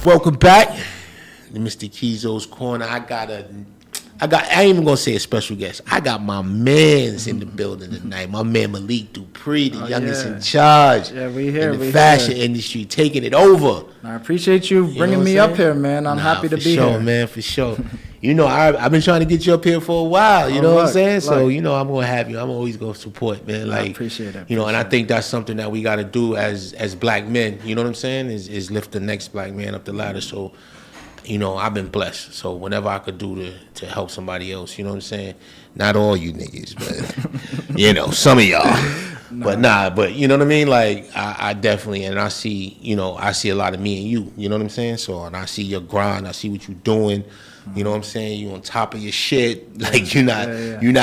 Welcome back to Mr. Keeyzoscorner. I ain't even gonna say a special guest. I got my man's in the building tonight. My man Malik Dupri, the youngest in charge in the fashion industry, taking it over. I appreciate you bringing me up here, man. I'm happy to be here. Man, for sure. You know, I've been trying to get you up here for a while. You know what I'm saying? So, you know, I'm gonna have you. I'm always gonna support, man. Like, I appreciate it. You know, and I think that's something that we got to do as black men. You know what I'm saying? Is lift the next black man up the ladder. So, you know, I've been blessed. So whenever I could do to help somebody else, you know what I'm saying? Not all you niggas, but you know, some of y'all. But you know what I mean? Like I definitely, and I see a lot of me and you know what I'm saying? So, and I see your grind, I see what you're doing. You know what I'm saying? You on top of your shit. Like you're not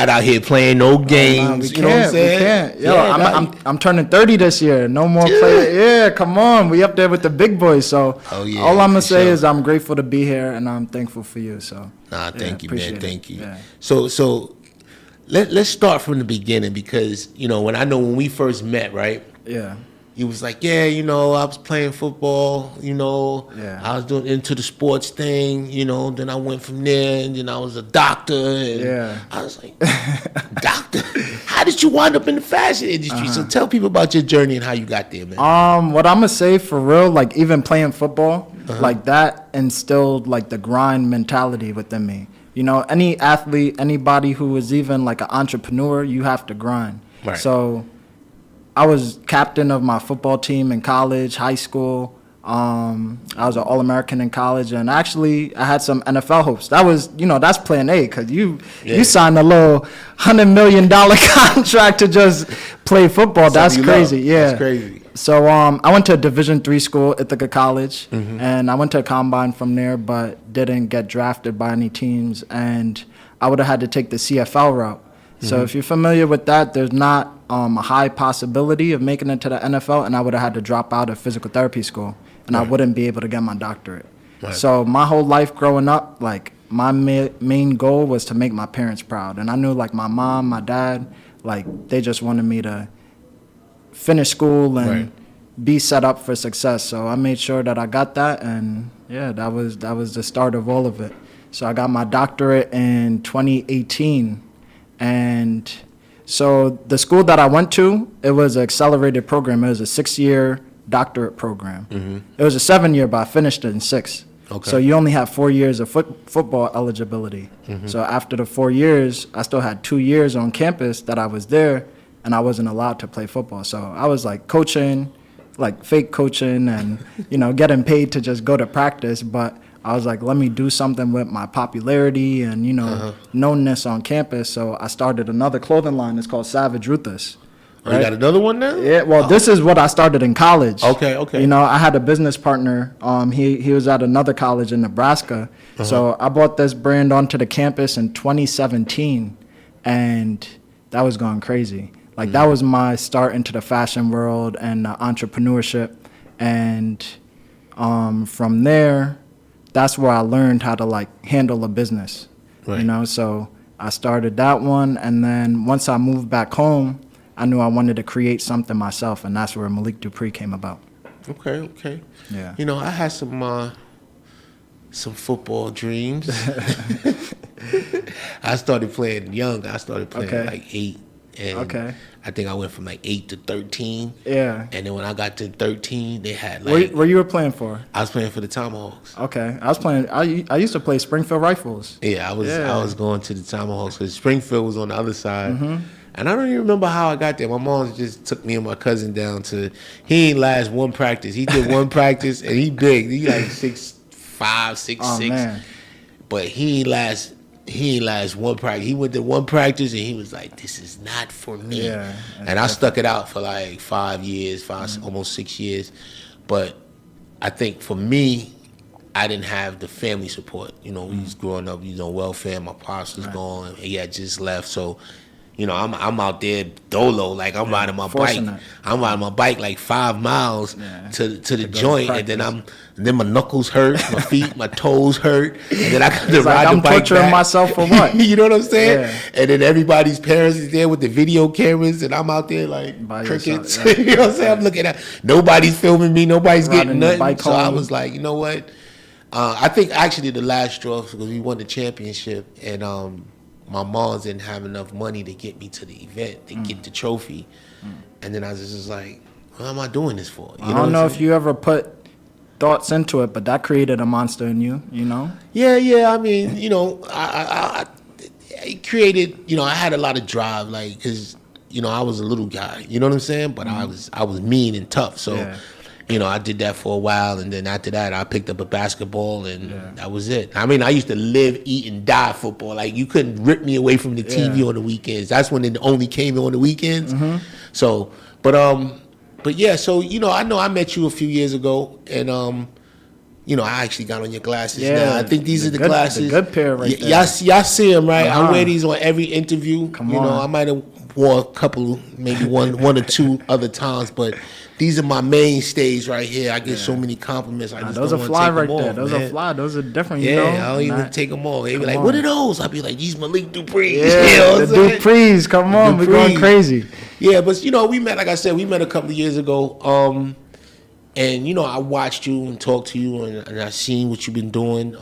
out here playing no games. You know what I'm saying? We can't. Yo, I'm turning 30 this year. No more play. Yeah, come on. We up there with the big boys. So all I'm gonna say is I'm grateful to be here and I'm thankful for you. So thank you, man. Thank you. Yeah. So let's start from the beginning because when we first met, right? Yeah. He was like, you know, I was playing football, you know, I was doing into the sports thing, you know, then I went from there and then I was a doctor. And I was like, doctor, how did you wind up in the fashion industry? So tell people about your journey and how you got there, man. What I'm gonna say for real, like even playing football, like that instilled like the grind mentality within me. You know, any athlete, anybody who is even like an entrepreneur, you have to grind. Right. So I was captain of my football team in college, high school. I was an All-American in college, and actually I had some NFL hopes. That was, that's plan A, because you signed a little $100 million contract to just play football. That's crazy. Yeah. That's crazy. So I went to a Division III school, Ithaca College, and I went to a combine from there, but didn't get drafted by any teams, and I would have had to take the CFL route. So if you're familiar with that, there's not a high possibility of making it to the NFL, and I would have had to drop out of physical therapy school, and I wouldn't be able to get my doctorate. Right. So my whole life growing up, like my main goal was to make my parents proud, and I knew like my mom, my dad, like they just wanted me to finish school and be set up for success. So I made sure that I got that, and that was the start of all of it. So I got my doctorate in 2018. And so the school that I went to, it was an accelerated program. It was a 6-year doctorate program. It was a 7-year, but I finished it in 6. Okay. So you only have 4 years of football eligibility. So after the 4 years, I still had 2 years on campus that I was there, and I wasn't allowed to play football. So I was like coaching, like fake coaching and, getting paid to just go to practice. But I was like, let me do something with my popularity and, knownness on campus. So I started another clothing line. It's called Savage Ruthus. Right? You got another one now? Yeah, well, this is what I started in college. Okay. I had a business partner. He was at another college in Nebraska. So I brought this brand onto the campus in 2017, and that was going crazy. Like, that was my start into the fashion world and entrepreneurship. And from there, that's where I learned how to like handle a business, so I started that one. And then once I moved back home, I knew I wanted to create something myself. And that's where Malik Dupri came about. Okay. Yeah. I had some football dreams. I started playing young. I started playing at like 8. And I think I went from like 8 to 13. Yeah. And then when I got to 13, they had like... Where you were playing for? I was playing for the Tomahawks. Okay. I used to play Springfield Rifles. Yeah, I was going to the Tomahawks because Springfield was on the other side. And I don't even remember how I got there. My mom just took me and my cousin down to... He ain't last one practice. He did one practice, and he big. He like 6'5", 6'6". Man. But he ain't last one practice. He went to one practice and he was like, this is not for me. Yeah, and I stuck it out for like 5 years, almost 6 years. But I think for me, I didn't have the family support. We was growing up, welfare. My pops was gone. He had just left. So, I'm out there dolo, like I'm riding my bike. Fortunate. I'm riding my bike like 5 miles to the joint, and practice. then my knuckles hurt, my feet, my toes hurt, and then I got to It's like ride the I'm bike torturing back. myself for what? You know what I'm saying? Yeah. And then everybody's parents is there with the video cameras, and I'm out there like By crickets. yourself, You know what I'm saying? I'm looking at nobody's filming me, nobody's Riding getting the nothing. bike So I home. was like, you know what? I think actually the last straw because we won the championship, and my moms didn't have enough money to get me to the event to get the trophy, and then I was just like, what am I doing this for? I don't know if you ever put thoughts into it, but that created a monster in you, Yeah. I mean, I created. I had a lot of drive, like because I was a little guy. You know what I'm saying? But I was mean and tough. So. Yeah. I did that for a while, and then after that, I picked up a basketball, and that was it. I mean, I used to live, eat, and die football. Like, you couldn't rip me away from the TV on the weekends. That's when it only came on the weekends. So, but yeah, so, I know I met you a few years ago, and, I actually got on your glasses now. I think these are the glasses. The good pair right there. Y'all see them, right? I wear these on every interview. Come on. I might have wore a couple, maybe one or two other times, but these are my mainstays right here. I get so many compliments. I just Those don't are want fly to take right them there. off, Those man. are fly. Those are different, Yeah, I don't even take them off. They be like, what are those? I'll be like, these Malik Dupri. Yeah, the Dupris. Come on, we're going crazy. Yeah, but we met, like I said, a couple of years ago. And I watched you and talked to you, and I seen what you've been doing.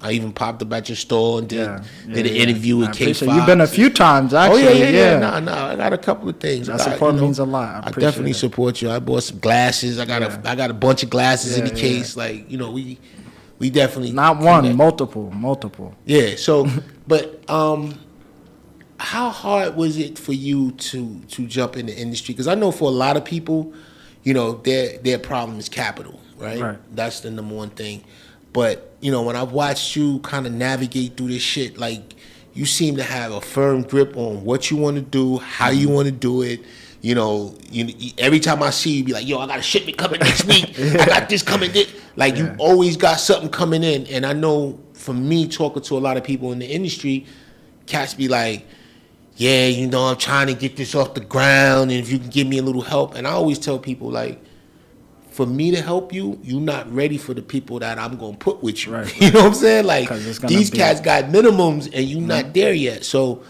I even popped up at your store and did an interview with K. You've been a few times, actually. Oh yeah. No, I got a couple of things. That support means a lot. I definitely support you. I bought some glasses. I got a bunch of glasses in the case. Like we definitely not one, multiple. Yeah. So, but how hard was it for you to jump in the industry? Because I know for a lot of people, their problem is capital, right? That's the number one thing. But, when I've watched you kind of navigate through this shit, like, you seem to have a firm grip on what you want to do, how you want to do it. Every time I see you, be like, yo, I got a shipment coming next week. I got this coming. Like, you always got something coming in. And I know for me, talking to a lot of people in the industry, cats be like, yeah, I'm trying to get this off the ground, and if you can give me a little help. And I always tell people, like, for me to help you, you're not ready for the people that I'm going to put with you. Right. You know what I'm saying? Like, these cats got minimums, and you're not there yet. So,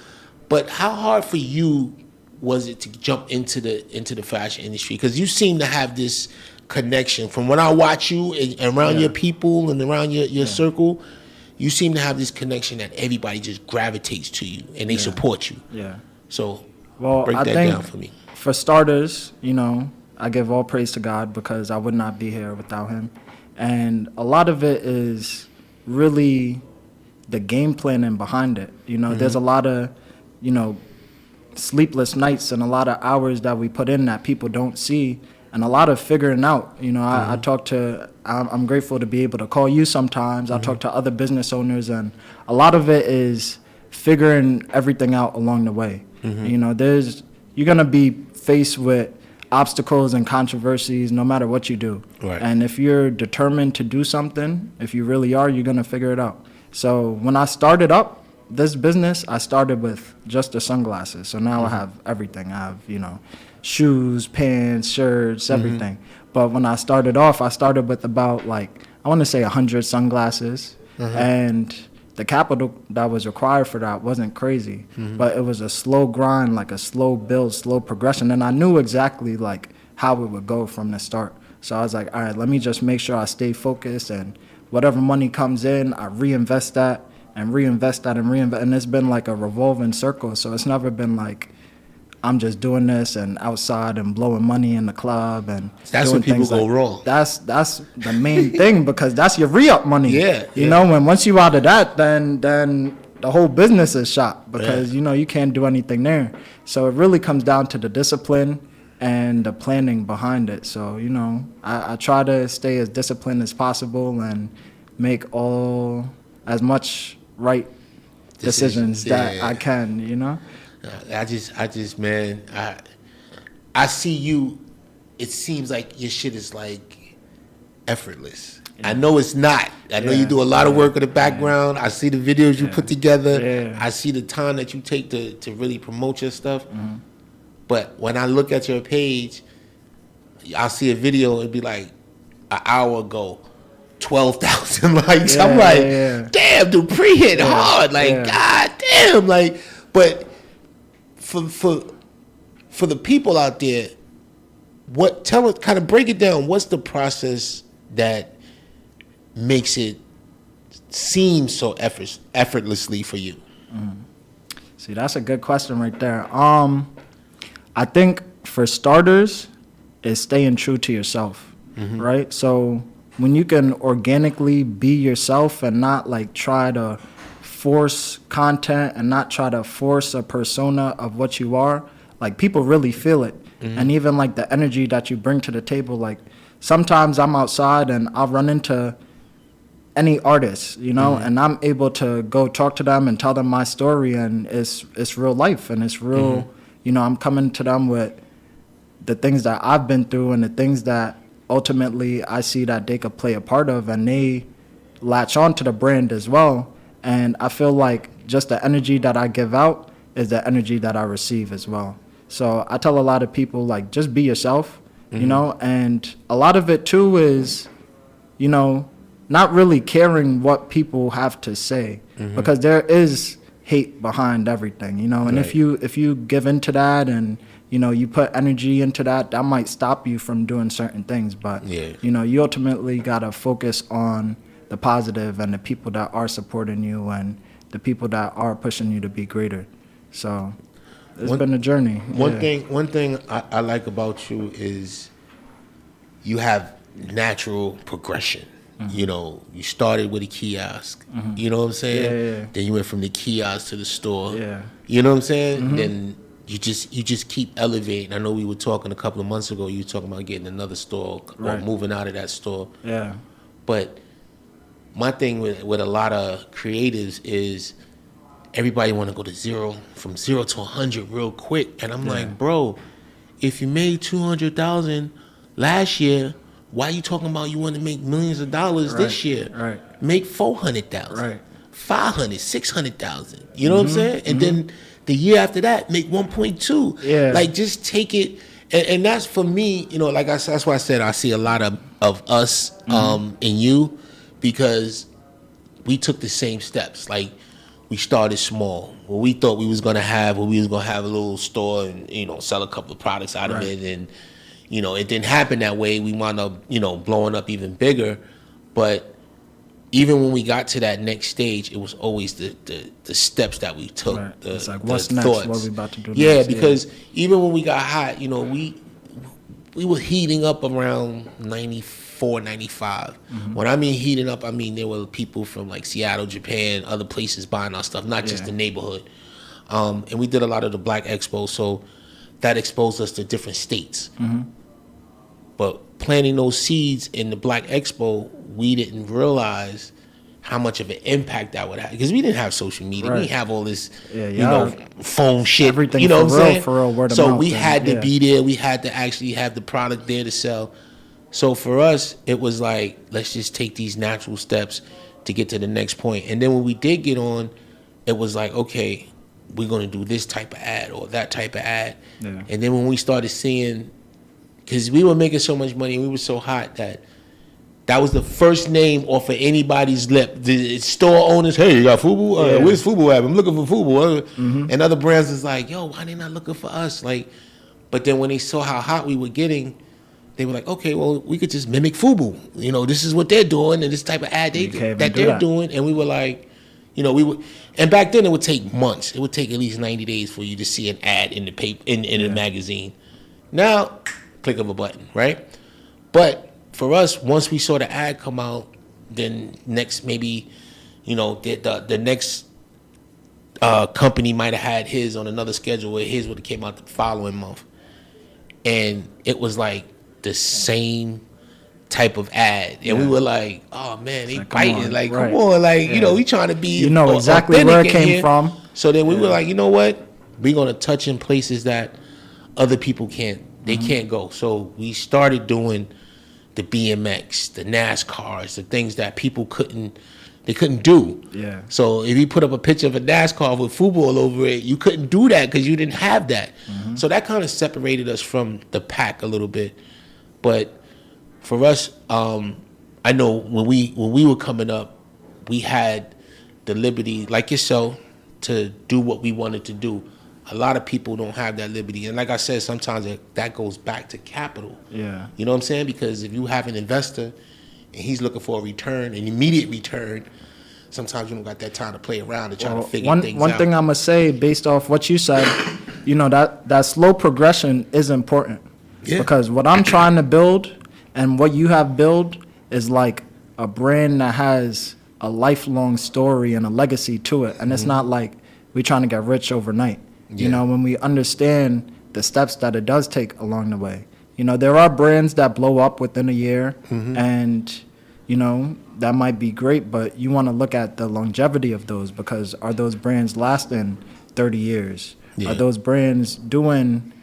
but how hard for you was it to jump into the fashion industry? Because you seem to have this connection. From when I watch you and around your people and around your circle, you seem to have this connection that everybody just gravitates to you and they support you. Yeah. So, break that down for me. For starters, I give all praise to God because I would not be here without him. And a lot of it is really the game planning behind it. There's a lot of, sleepless nights and a lot of hours that we put in that people don't see, and a lot of figuring out. I talk to, I'm grateful to be able to call you sometimes. I talk to other business owners, and a lot of it is figuring everything out along the way. You're going to be faced with obstacles and controversies no matter what you do. Right. And if you're determined to do something, if you really are, you're going to figure it out. So when I started up this business, I started with just the sunglasses. So now I have everything. I have, shoes, pants, shirts, everything. But when I started off, I started with about, I want to say 100 sunglasses. And the capital that was required for that wasn't crazy. But it was a slow grind, like a slow build, slow progression. And I knew exactly, how it would go from the start. So I was like, all right, let me just make sure I stay focused. And whatever money comes in, I reinvest that. And reinvest. And it's been like a revolving circle. So it's never been like I'm just doing this and outside and blowing money in the club and that's when people go wrong. That's the main thing, because that's your re-up money. You know, when once you out of that, then the whole business is shot, because you can't do anything there. So it really comes down to the discipline and the planning behind it. So I try to stay as disciplined as possible and make as much right decisions that I can, I just man, I see you. It seems like your shit is like effortless. I know it's not. I know you do a lot of work in the background. I see the videos you put together. Yeah. I see the time that you take to really promote your stuff. But when I look at your page, I'll see a video and be like, an hour ago, 12,000 likes. I'm like, damn, Dupri hit hard. Like, god damn. Like, but for the people out there, tell us, kind of break it down. What's the process that makes it seem so effortlessly for you? See, that's a good question right there. I think for starters, is staying true to yourself, right? So when you can organically be yourself and not like try to force content and not try to force a persona of what you are, like people really feel it. And even like the energy that you bring to the table, like sometimes I'm outside and I'll run into any artist, you know, and I'm able to go talk to them and tell them my story, and it's real life and it's real, you know, I'm coming to them with the things that I've been through and the things that ultimately I see that they could play a part of, and they latch on to the brand as well. And I feel like just the energy that I give out is the energy that I receive as well. So I tell a lot of people, like, just be yourself, you know, and a lot of it too is, you know, not really caring what people have to say, because there is hate behind everything, you know, and if you give into that and, you know, you put energy into that, that might stop you from doing certain things. But, you know, you ultimately got to focus on the positive and the people that are supporting you and the people that are pushing you to be greater. So it's been a journey. One thing I like about you is you have natural progression. You know, you started with a kiosk. You know what I'm saying? Then you went from the kiosk to the store. You know what I'm saying? Then you just keep elevating. I know we were talking a couple of months ago. You were talking about getting another store or moving out of that store. But my thing with a lot of creatives is everybody want to go to from zero to 100 real quick. And I'm like, bro, if you made 200,000 last year, why are you talking about you want to make millions of dollars this year? Make 400,000, 500, 600,000. You know what I'm saying? And then the year after that, make 1.2. Like, just take it. And that's for me, you know, like I said, that's why I said I see a lot of us in you, because we took the same steps. Like, we started small. Well, we thought we was gonna have a little store and, you know, sell a couple of products out of it, and, you know, it didn't happen that way. We wound up, you know, blowing up even bigger. But even when we got to that next stage, it was always the steps that we took. It's like, what's next? Thoughts. What we about to do next? Yeah, because even when we got hot, you know, we were heating up around 94, 95. When I mean heating up, I mean there were people from like Seattle, Japan, other places buying our stuff, not just the neighborhood. And we did a lot of the Black Expo, so that exposed us to different states. But planting those seeds in the Black Expo, we didn't realize how much of an impact that would have, because we didn't have social media. We didn't have all this, you know, phone shit. Everything, you know what I'm saying? For real, word of so mouth. We had to be there. We had to actually have the product there to sell. So for us, it was like, let's just take these natural steps to get to the next point. And then when we did get on, it was like, okay, we're going to do this type of ad or that type of ad. And then when we started seeing, because we were making so much money and we were so hot that was the first name off of anybody's lip. The store owners, hey, you got FUBU? Where's FUBU at? I'm looking for FUBU. And other brands is like, yo, why they not looking for us? Like, but then when they saw how hot we were getting, they were like, okay, well, we could just mimic FUBU. You know, this is what they're doing and this type of ad they're doing. And we were like, you know, and back then it would take months. It would take at least 90 days for you to see an ad in the paper, in a magazine. Now, click of a button, right? But for us, once we saw the ad come out, then next maybe, you know, the next company might have had his on another schedule, where his would have came out the following month. And it was like the same type of ad. And we were like, oh man, they biting. Like, come on, like, you know, we trying to be, you know, exactly where it came from. So then we were like, you know what? We're going to touch in places that other people can't. They can't go. So we started doing the BMX, the NASCARs, the things that people couldn't do. Yeah. So if you put up a picture of a NASCAR with FUBU all over it, you couldn't do that because you didn't have that. So that kind of separated us from the pack a little bit. But for us, I know when we were coming up, we had the liberty, like yourself, to do what we wanted to do. A lot of people don't have that liberty. And like I said, sometimes that goes back to capital. Yeah. You know what I'm saying? Because if you have an investor and he's looking for a return, an immediate return, sometimes you don't got that time to play around and try to figure things out. One thing I'm going to say based off what you said, that slow progression is important. Yeah. Because what I'm trying to build and what you have built is like a brand that has a lifelong story and a legacy to it. And it's not like we're trying to get rich overnight. Yeah. When we understand the steps that it does take along the way. There are brands that blow up within a year and, that might be great, but you want to look at the longevity of those because are those brands lasting 30 years? Yeah. Are those brands doing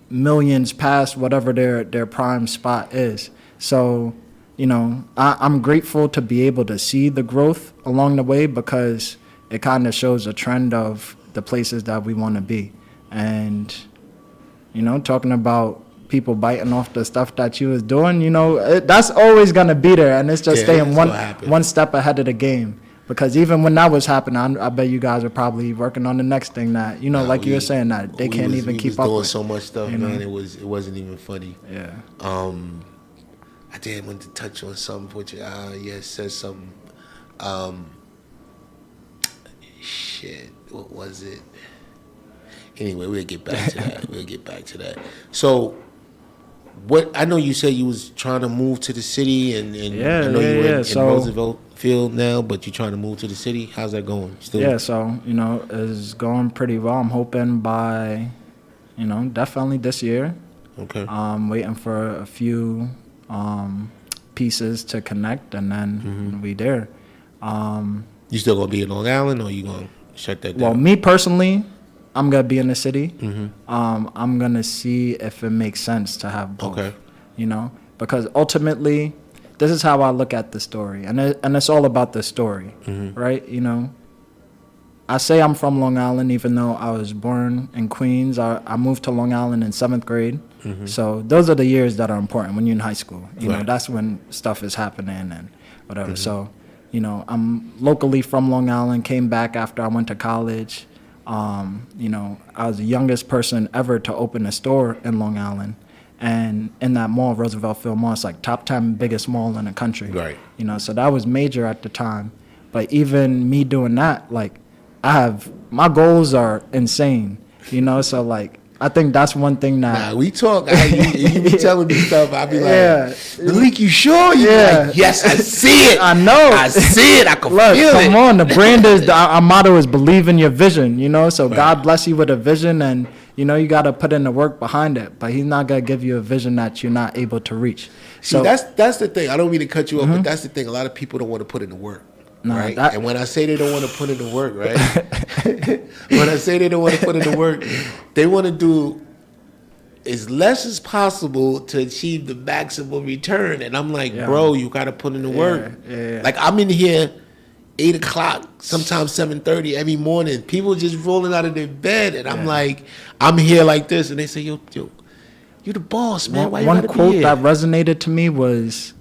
millions past whatever their prime spot is? So, I'm grateful to be able to see the growth along the way because it kind of shows a trend of the places that we want to be. And, talking about people biting off the stuff that you was doing, that's always going to be there. And it's just staying one step ahead of the game. Because even when that was happening, I bet you guys are probably working on the next thing that, you were saying, that they can't even keep up with. We was doing so much stuff, man. It wasn't even funny. Yeah. I did want to touch on something, which said something. What was it? Anyway, we'll get back to that. So, I know you said you was trying to move to the city, and I know you're in Roosevelt Field now, but you're trying to move to the city. How's that going? So it's going pretty well. I'm hoping by, definitely this year. Okay. I'm waiting for a few pieces to connect, and then we there. You still gonna be in Long Island, or you gonna shut that down? Well, me personally, I'm gonna be in the city. I'm gonna see if it makes sense to have both. Okay. Because ultimately, this is how I look at the story, and it's all about the story, right? I say I'm from Long Island, even though I was born in Queens. I moved to Long Island in 7th grade. So those are the years that are important when you're in high school. That's when stuff is happening and whatever. So, I'm locally from Long Island, came back after I went to college. I was the youngest person ever to open a store in Long Island. And in that mall, Roosevelt Field Mall, it's like top 10 biggest mall in the country. Right. So that was major at the time. But even me doing that, like, my goals are insane, so like, I think that's one thing that... Nah, we talk, you be telling me stuff, I be like, Malik, you sure? You like, yes, I see it. I know. I see it, I can feel it. Come on, the brand is, our motto is believe in your vision, so right. God bless you with a vision, and, you got to put in the work behind it, but he's not going to give you a vision that you're not able to reach. So that's the thing. I don't mean to cut you off, but that's the thing. A lot of people don't want to put in the work. No, right? And when I say they don't want to put in the work, right? When I say they don't want to put in the work, they want to do as less as possible to achieve the maximum return. And I'm like, bro, you got to put in the work. Yeah. Like, I'm in here 8 o'clock, sometimes 7:30 every morning. People just rolling out of their bed. And I'm like, I'm here like this. And they say, yo, you the boss, man. Why you gotta be here? One quote that resonated to me was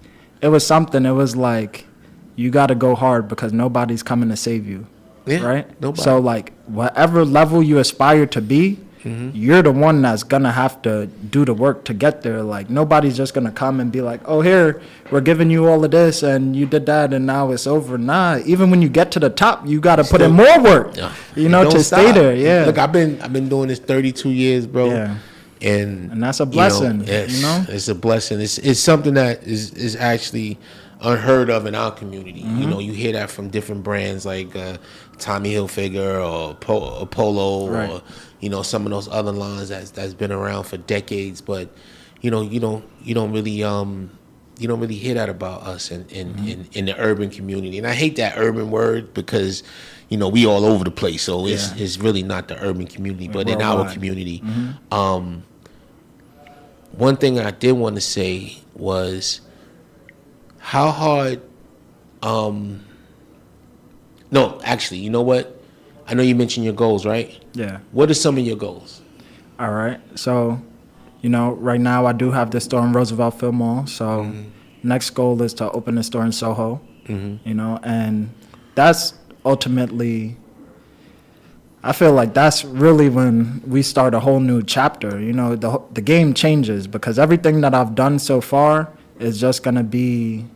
something. It was like, you got to go hard because nobody's coming to save you, right? Nobody. So, like, whatever level you aspire to be, you're the one that's going to have to do the work to get there. Like, nobody's just going to come and be like, oh, here, we're giving you all of this, and you did that, and now it's over. Nah, even when you get to the top, you got to put in more work, to stay there. Yeah. Look, I've been doing this 32 years, bro. Yeah. And that's a blessing, It's a blessing. It's something that is actually unheard of in our community. You hear that from different brands like Tommy Hilfiger or Polo, right. or some of those other lines that's been around for decades. But you don't really hear that about us in the urban community. And I hate that urban word because we all over the place. So it's really not the urban community, but in our community. One thing I did want to say was, How hard? No, actually, you know what? I know you mentioned your goals, right? Yeah. What are some of your goals? All right. So, right now I do have this store in Roosevelt Field Mall. So, next goal is to open a store in Soho. And that's ultimately, I feel like that's really when we start a whole new chapter. The game changes because everything that I've done so far is just going to be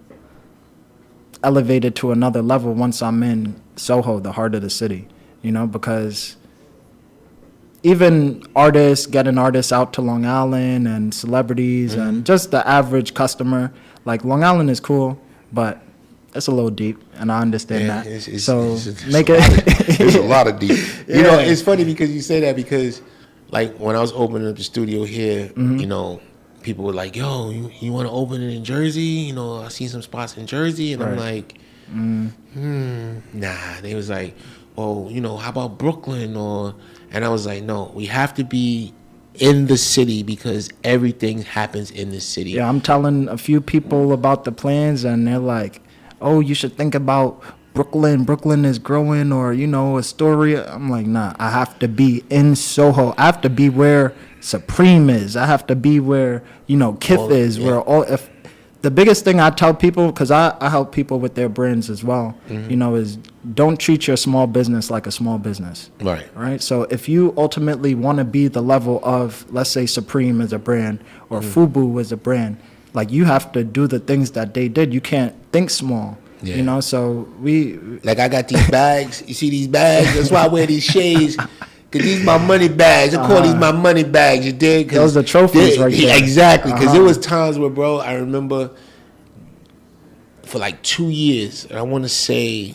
elevated to another level once I'm in Soho, the heart of the city, because even getting artists out to Long Island and celebrities and just the average customer, like Long Island is cool, but it's a little deep, and I understand that. It's a lot of deep. It's funny because you say that because, like, when I was opening up the studio here, people were like, "Yo, you want to open it in Jersey?" I seen some spots in Jersey, and I'm like, nah. They was like, "Oh, how about Brooklyn?" And I was like, "No, we have to be in the city because everything happens in the city." Yeah, I'm telling a few people about the plans, and they're like, "Oh, you should think about Brooklyn. Brooklyn is growing," or Astoria. I'm like, nah. I have to be in Soho. I have to be where Supreme is. I have to be where Kith is. Yeah. If the biggest thing I tell people, because I help people with their brands as well, is don't treat your small business like a small business. Right. So if you ultimately want to be the level of, let's say, Supreme as a brand or FUBU as a brand, like, you have to do the things that they did. You can't think small. Yeah. So I got these bags. You see these bags? That's why I wear these shades. Cause these my money bags. I call these my money bags. You dig? Those are trophies right there. Exactly. Because there was times where, bro, I remember for like 2 years, and I want to say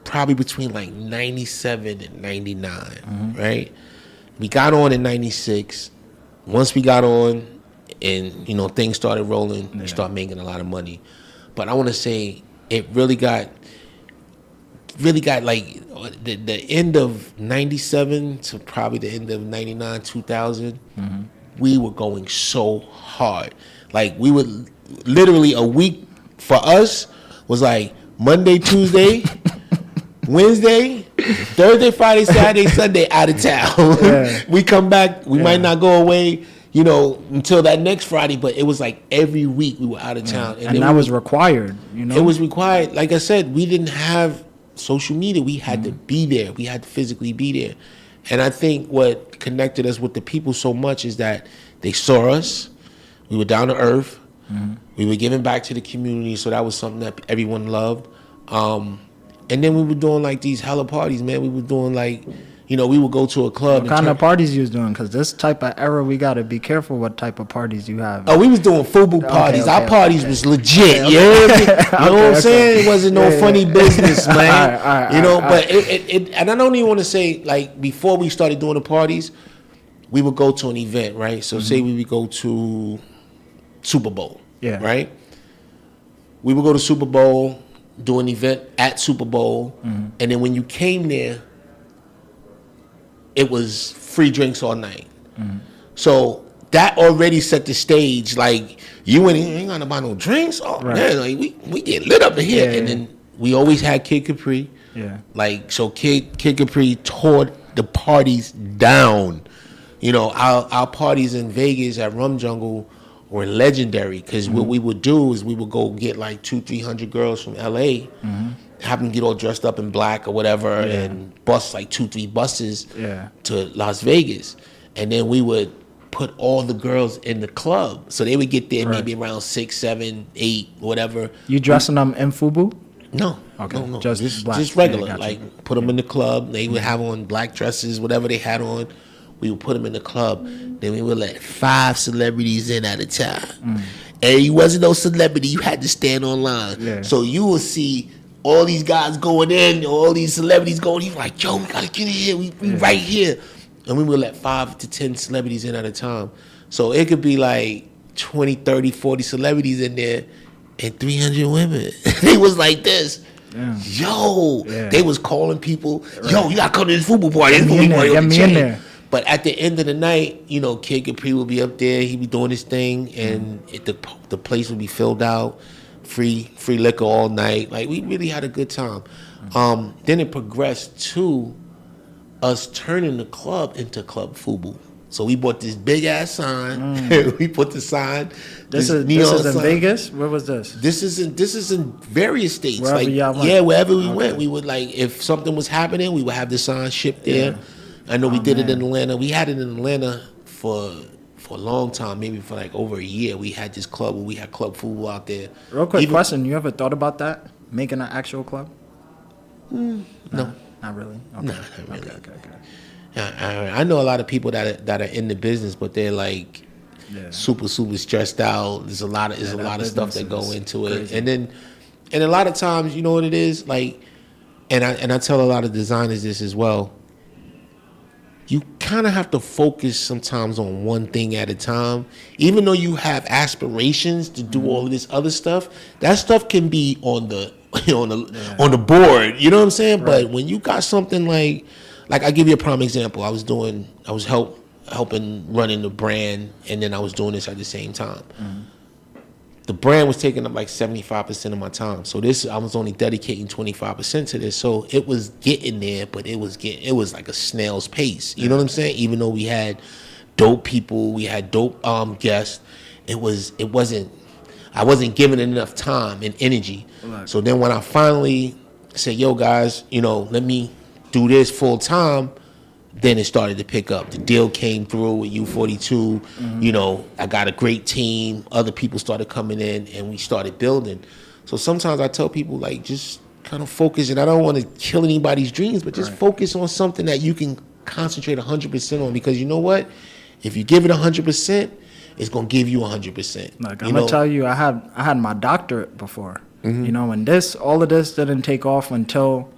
probably between like 97 and 99, right? We got on in 96. Once we got on and, things started rolling, we started making a lot of money. But I want to say it really got like the end of 97 to probably the end of 99, 2000, we were going so hard. Like, we would literally, a week for us was like Monday, Tuesday, Wednesday, Thursday, Friday, Saturday, Sunday out of town. Yeah. We come back, we might not go away, until that next Friday, but it was like every week we were out of town. And that was required, It was required. Like I said, we didn't have social media. We had to be there. We had to physically be there. And I think what connected us with the people so much is that they saw us. We were down to earth. We were giving back to the community, so that was something that everyone loved. And then we were doing like these hella parties, man. We were doing like, we would go to a club. What kind of parties you was doing? Because this type of era, we got to be careful what type of parties you have. Oh, we was doing FUBU parties. Our parties was legit. You know what I'm saying? It wasn't no funny business, man. But it and I don't even want to say, like, before we started doing the parties, we would go to an event, right? So say we would go to Super Bowl, right? We would go to Super Bowl, do an event at Super Bowl, and then when you came there, it was free drinks all night. So that already set the stage. Like, you ain't gonna buy no drinks. Oh man, like we get lit up in here. And then we always had Kid Capri. Like, so Kid Capri tore the parties down. Our parties in Vegas at Rum Jungle were legendary because what we would do is we would go get like 200-300 girls from LA, have them get all dressed up in black or whatever, and bus like 2-3 buses to Las Vegas, and then we would put all the girls in the club, so they would get there maybe around 6, 7, 8, whatever. You dressing them in FUBU? No, okay, no, just black. Just regular. Like, put them in the club. They would have on black dresses, whatever they had on. We would put them in the club. Then we would let 5 celebrities in at a time. And you wasn't no celebrity. You had to stand online. So you will see all these guys going in, all these celebrities going. He's like, yo, we got to get in here. We right here. And we would let 5 to 10 celebrities in at a time. So it could be like 20, 30, 40 celebrities in there and 300 women. They was like this. Yo. They was calling people, yo, you got to come to this FUBU party. Get me in there. But at the end of the night, you know, Kid Capri will be up there. He'd be doing his thing, and the place would be filled out, free liquor all night. Like, we really had a good time. Then it progressed to us turning the club into Club FUBU. So we bought this big ass sign. We put the sign. This is in sign. Vegas. Where was this? This is in various states. Wherever like, y'all went. Yeah, wherever we went, we would, like, if something was happening, we would have the sign shipped there. I know we did it in Atlanta. We had it in Atlanta for a long time, maybe for like over a year. We had this club where we had Club FUBU out there. Real quick question: you ever thought about that, making an actual club? No, not really. Okay. No, not really. Okay. I know a lot of people that are in the business, but they're like super stressed out. There's a lot of stuff that go into it, crazy. and a lot of times, you know what it is like, and I tell a lot of designers this as well. You kind of have to focus sometimes on one thing at a time, even though you have aspirations to do all of this other stuff. That stuff can be on the on the board. You know what I'm saying? Right. But when you got something like I give you a prime example. I was helping running the brand, and then I was doing this at the same time. The brand was taking up like 75% of my time. So I was only dedicating 25% to this. So it was getting there, but it was like a snail's pace. You know what I'm saying? Even though we had dope people, we had dope guests, I wasn't giving it enough time and energy. Right. So then when I finally said, yo guys, you know, let me do this full time, then it started to pick up. The deal came through with U42. You know, I got a great team. Other people started coming in, and we started building. So sometimes I tell people, like, just kind of focus. And I don't want to kill anybody's dreams, but just focus on something that you can concentrate 100% on. Because you know what? If you give it 100%, it's gonna give you 100%. Look, I'm gonna tell you, I had my doctorate before. You know, and all of this didn't take off until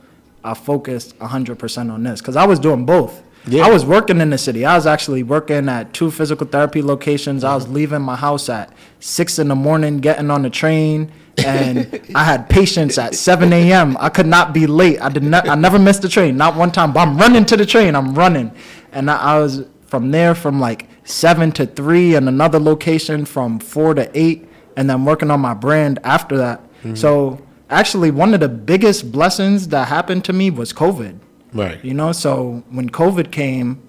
I focused 100% on this, because I was doing both. Yeah. I was working in the city. I was actually working at 2 physical therapy locations. I was leaving my house at 6 a.m, getting on the train, and I had patients at 7 a.m. I could not be late. I never missed the train, not one time. But I'm running to the train. I'm running, and I was from like 7 to 3, and another location from 4 to 8, and then working on my brand after that. So actually, one of the biggest blessings that happened to me was COVID. Right. You know, so when COVID came,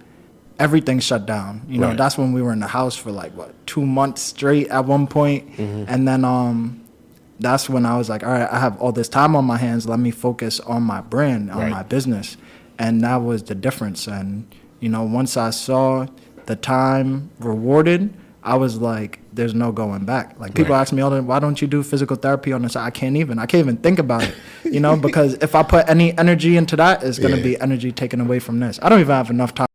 everything shut down. You know, that's when we were in the house for like 2 months straight at one point. And then that's when I was like, all right, I have all this time on my hands. Let me focus on my brand, on my business. And that was the difference. And, you know, once I saw the time rewarded, I was like, there's no going back. Like, people ask me all the time, why don't you do physical therapy on the side? I can't even think about it, you know, because if I put any energy into that, it's going to be energy taken away from this. I don't even have enough time.